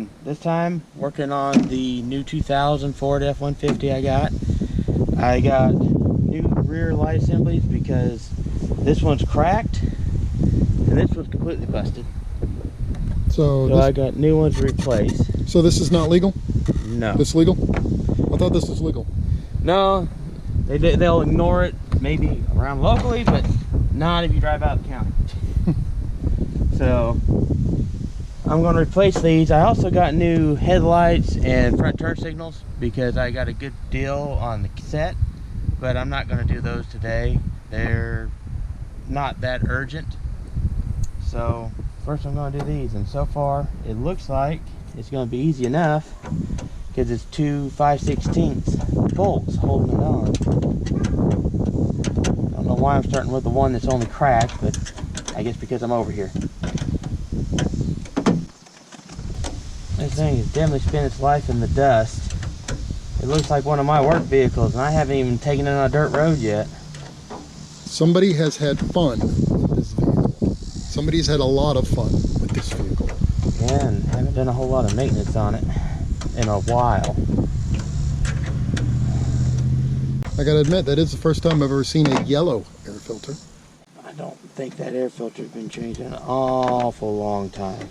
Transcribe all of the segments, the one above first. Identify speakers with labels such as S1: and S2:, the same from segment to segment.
S1: and this time working on the new 2000 Ford F150 I got new rear light assemblies because this one's cracked and this one's completely busted. So I got new ones to replace.
S2: So this is not legal?
S1: No.
S2: This legal? I thought this was legal.
S1: No, they'll ignore it maybe around locally, but not if you drive out of the county. So I'm going to replace these. I also got new headlights and front turn signals because I got a good deal on the set, but I'm not going to do those today. They're not that urgent. So first I'm going to do these, and so far it looks like it's going to be easy enough because it's two 5/16 bolts holding it on. I don't know why I'm starting with the one that's only cracked, but I guess because I'm over here. This thing has definitely spent its life in the dust. It looks like one of my work vehicles, and I haven't even taken it on a dirt road yet.
S2: Somebody has had fun with this vehicle. Somebody's had a lot of fun with this vehicle.
S1: Yeah, and haven't done a whole lot of maintenance on it in a while.
S2: I gotta admit, that is the first time I've ever seen a yellow air filter.
S1: I don't think that air filter's been changed in an awful long time.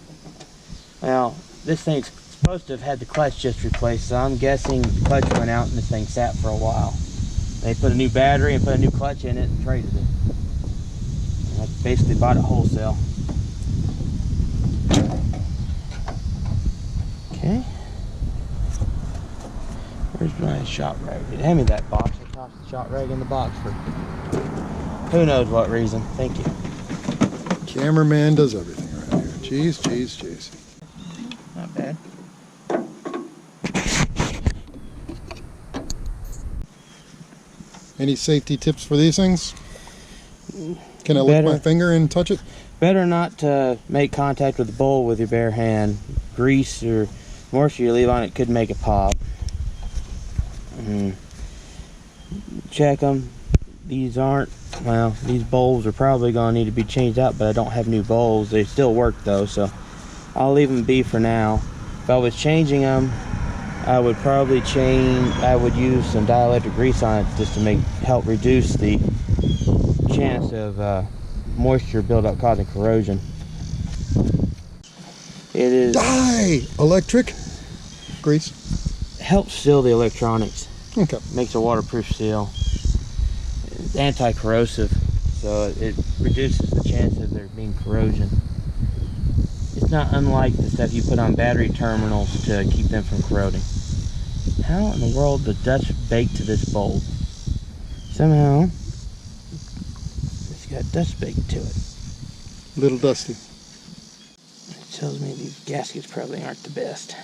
S1: Well, this thing's supposed to have had the clutch just replaced, so I'm guessing the clutch went out and this thing sat for a while. They put a new battery and put a new clutch in it and traded it. And I basically bought it wholesale. Okay. Where's my shot rag? Hand me that box. I tossed the shot rag in the box for who knows what reason. Thank you.
S2: Cameraman does everything around here. Jeez, jeez, jeez.
S1: Not bad.
S2: Any safety tips for these things? Can I lick my finger and touch it?
S1: Better not to make contact with the bowl with your bare hand. Grease or moisture you leave on it could make it pop. Check them. These aren't, well, these bowls are probably going to need to be changed out, but I don't have new bowls. They still work though, so I'll leave them be for now. If I was changing them, I would probably use some dielectric grease on it just to help reduce the chance of moisture buildup causing corrosion. It is
S2: dielectric grease.
S1: Helps seal the electronics.
S2: Okay.
S1: Makes a waterproof seal. It's anti-corrosive, so it reduces the chance of there being corrosion. It's not unlike the stuff you put on battery terminals to keep them from corroding. How in the world did dust bake to this bulb? Somehow, it's got dust baked to it.
S2: A little dusty.
S1: It tells me these gaskets probably aren't the best.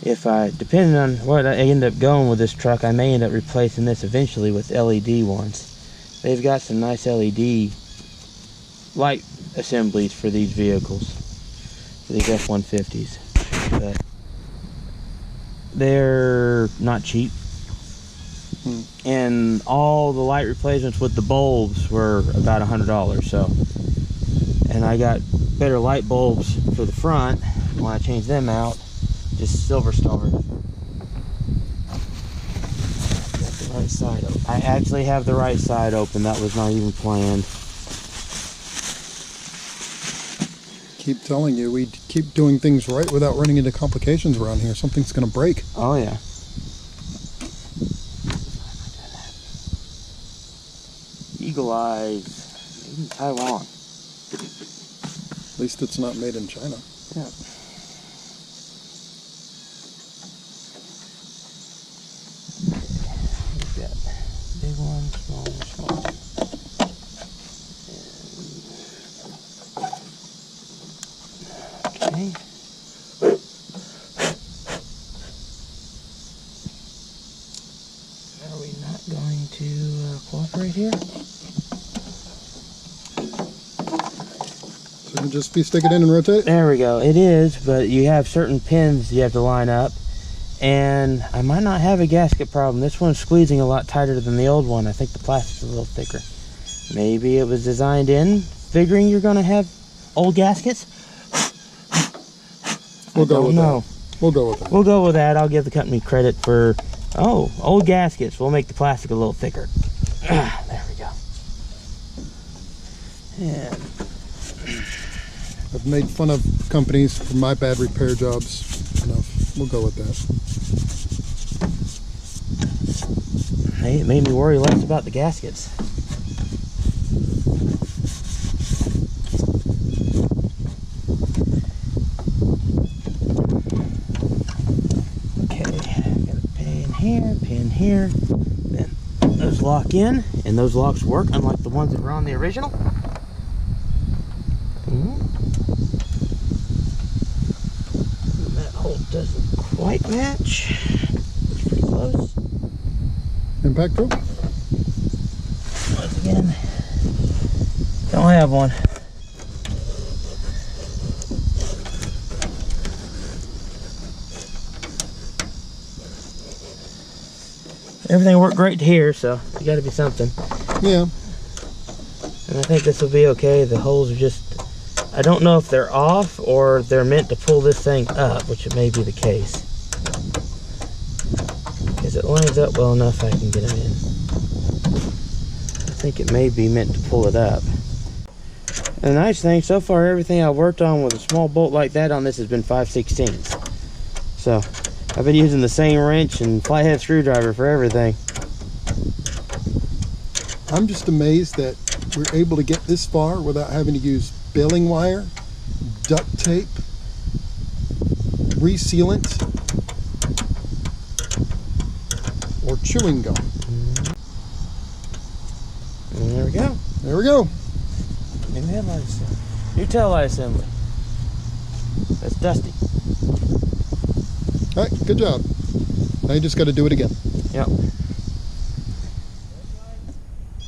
S1: Depending on what I end up going with this truck, I may end up replacing this eventually with LED ones. They've got some nice LED light assemblies for these vehicles, for these F150s, but they're not cheap. And all the light replacements with the bulbs were about $100. So, and I got better light bulbs for the front when I changed them out. Just silver star. Got the right side open. I actually have the right side open. That was not even planned.
S2: Keep telling you, we keep doing things right without running into complications around here. Something's going to break.
S1: Oh yeah. Eagle eyes. Even Taiwan.
S2: At least it's not made in China.
S1: Yeah. Big one, small one, small one. Okay. Are we not going to cooperate here?
S2: So you just be stick it in and rotate?
S1: There we go. It is, but you have certain pins you have to line up. And I might not have a gasket problem. This one's squeezing a lot tighter than the old one. I think the plastic's a little thicker. Maybe it was designed in figuring you're going to have old gaskets.
S2: We'll go with that. We'll go with that.
S1: We'll go with that. I'll give the company credit for, old gaskets. We'll make the plastic a little thicker. There we go. And
S2: I've made fun of companies for my bad repair jobs enough. We'll go with that.
S1: hey, it made me worry less about the gaskets. Pin here, then those lock in, and those locks work unlike the ones that were on the original. That hole doesn't quite match. It's pretty close.
S2: Impact drill?
S1: Once again, don't have one. Everything worked great to here, so it's got to be something.
S2: Yeah.
S1: And I think this will be okay. The holes are just, I don't know if they're off or they're meant to pull this thing up, which it may be the case. Because it lines up well enough, I can get them in. I think it may be meant to pull it up. And the nice thing, so far everything I've worked on with a small bolt like that on this has been 5/16. So I've been using the same wrench and flathead screwdriver for everything.
S2: I'm just amazed that we're able to get this far without having to use baling wire, duct tape, resealant, or chewing gum.
S1: And there we go.
S2: There we go.
S1: New headlight assembly. New tail light assembly. That's dusty.
S2: All right, good job. Now you just got to do it again.
S1: Yep.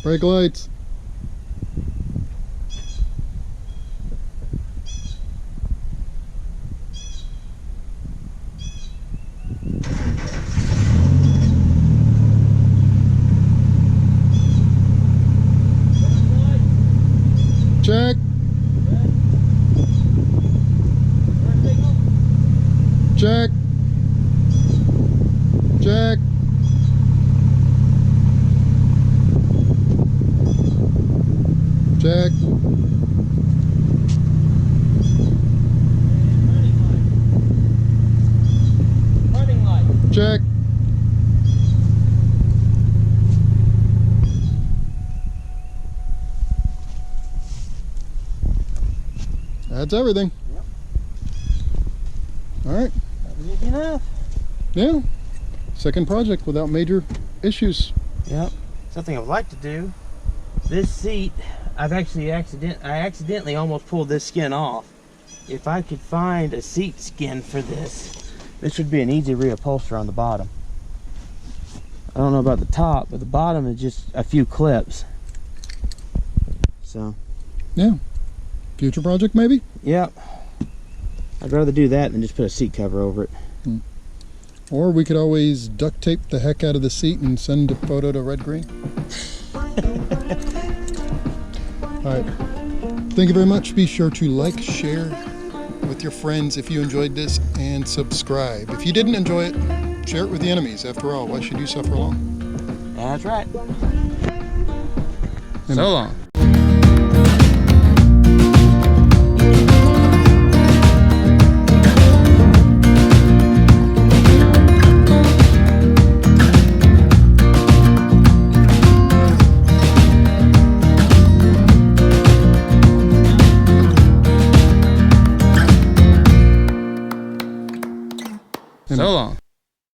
S2: Brake lights. Check. Check. Check. Check.
S1: Running light.
S2: Check. That's everything.
S1: Yep.
S2: All right.
S1: That was easy enough.
S2: Yeah. Second project without major issues.
S1: Yep. Something I would like to do. This seat, I accidentally almost pulled this skin off. If I could find a seat skin for this would be an easy reupholster on the bottom. I don't know about the top, but the bottom is just a few clips. So.
S2: Yeah. Future project maybe?
S1: Yep. I'd rather do that than just put a seat cover over it.
S2: Or we could always duct tape the heck out of the seat and send a photo to Red Green. Alright. Thank you very much. Be sure to like, share with your friends if you enjoyed this, and subscribe. If you didn't enjoy it, share it with the enemies. After all, why should you suffer alone?
S1: That's right.
S2: And
S1: so long. So long.